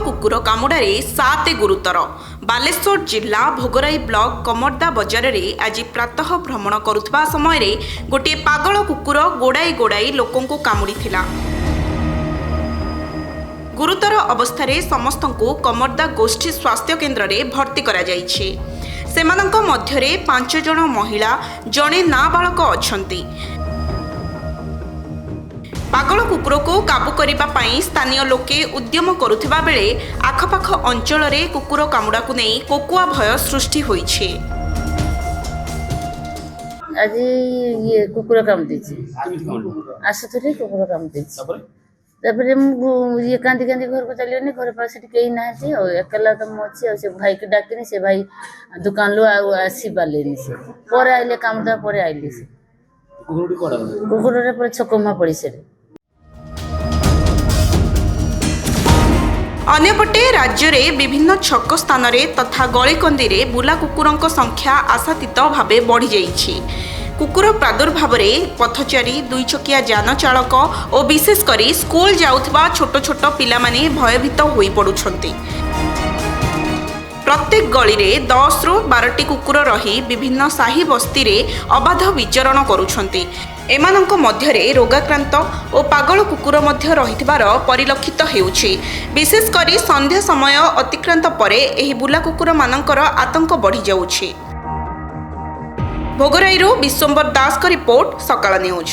କୁକୁର କାମୁଡ଼ାରେ 7 ଗୁରୁତର। ବାଲେଶ୍ୱର ଜିଲ୍ଲା ଭୋଗରାଇ ବ୍ଲକ କମର୍ଦା ବଜାରରେ ଆଜି ପ୍ରାତଃ ଭ୍ରମଣ କରୁଥିବା ସମୟରେ ଗୋଟିଏ ପାଗଳ କୁକୁର ଗୋଡ଼ାଇ ଗୋଡ଼ାଇ ଲୋକଙ୍କୁ କାମୁଡ଼ିଥିଲା। ଗୁରୁତର ଅବସ୍ଥାରେ ସମସ୍ତଙ୍କୁ କମର୍ଦା ଗୋଷ୍ଠୀ ସ୍ୱାସ୍ଥ୍ୟ କେନ୍ଦ୍ରରେ ଭର୍ତ୍ତି କରାଯାଇଛି। ସେମାନଙ୍କ ମଧ୍ୟରେ 5 ଜଣ ମହିଳା, ଜଣେ ନାବାଳକ ଅଛନ୍ତି। ପାଗଳ କୁକୁରକୁ କାବୁ କରିବା ପାଇଁ ସ୍ଥାନୀୟ ଲୋକେ ଉଦ୍ୟମ କରୁଥିବା ବେଳେ ଆଖପାଖ ଅଞ୍ଚଳରେ କୁକୁର କାମୁଡ଼ାକୁ ନେଇ କୋକୁଆ ଭୟ ସୃଷ୍ଟି ହୋଇଛି। ଆଜି ଇଏ କୁକୁର କାମୁଡ଼ିଛି, ଆସୁଥିଲି କୁକୁର କାମୁଡ଼ିଛି। ତାପରେ ମୁଁ ଇଏ କାନ୍ଦି କାନ୍ଦି ଘରକୁ ଚାଲିଗଲି। ଘର ପାଖରେ ସେଠି କେହି ନାହାନ୍ତି, ଆଉ ଏକଲା ତ ମୁଁ ଅଛି। ଆଉ ସେ ଭାଇକି ଡାକିନି, ସେ ଭାଇ ଦୋକାନରୁ ଆଉ ଆସି ପାରିଲେନି। ସେ ପରେ ଆଇଲେ, କାମୁଡ଼ା ପରେ ଆଇଲେ। ସେ କୁକୁରଟା ପୁରା ଛକମା ପଡ଼ିଶାରେ। ଅନ୍ୟପଟେ ରାଜ୍ୟରେ ବିଭିନ୍ନ ଛକ ସ୍ଥାନରେ ତଥା ଗଳିକନ୍ଦିରେ ବୁଲା କୁକୁରଙ୍କ ସଂଖ୍ୟା ଆଶାତୀତ ଭାବେ ବଢ଼ିଯାଇଛି। କୁକୁର ପ୍ରାଦୁର୍ଭାବରେ ପଥଚାରୀ, 2 ଚକିଆ ଯାନ ଚାଳକ ଓ ବିଶେଷ କରି ସ୍କୁଲ ଯାଉଥିବା ଛୋଟ ଛୋଟ ପିଲାମାନେ ଭୟଭୀତ ହୋଇପଡ଼ୁଛନ୍ତି। ପ୍ରତ୍ୟେକ ଗଳିରେ 10ରୁ 12ଟି କୁକୁର ରହି ବିଭିନ୍ନ ସାହି ବସ୍ତିରେ ଅବାଧ ବିଚରଣ କରୁଛନ୍ତି। ଏମାନଙ୍କ ମଧ୍ୟରେ ରୋଗାକ୍ରାନ୍ତ ଓ ପାଗଳ କୁକୁର ମଧ୍ୟ ରହିଥିବାର ପରିଲକ୍ଷିତ ହେଉଛି। ବିଶେଷ କରି ସନ୍ଧ୍ୟା ସମୟ ଅତିକ୍ରାନ୍ତ ପରେ ଏହି ବୁଲା କୁକୁରମାନଙ୍କର ଆତଙ୍କ ବଢ଼ିଯାଉଛି। ଭୋଗରାଇରୁ ବିଶ୍ୱମ୍ବର ଦାସଙ୍କ ରିପୋର୍ଟ, ସକାଳ ନ୍ୟୁଜ୍।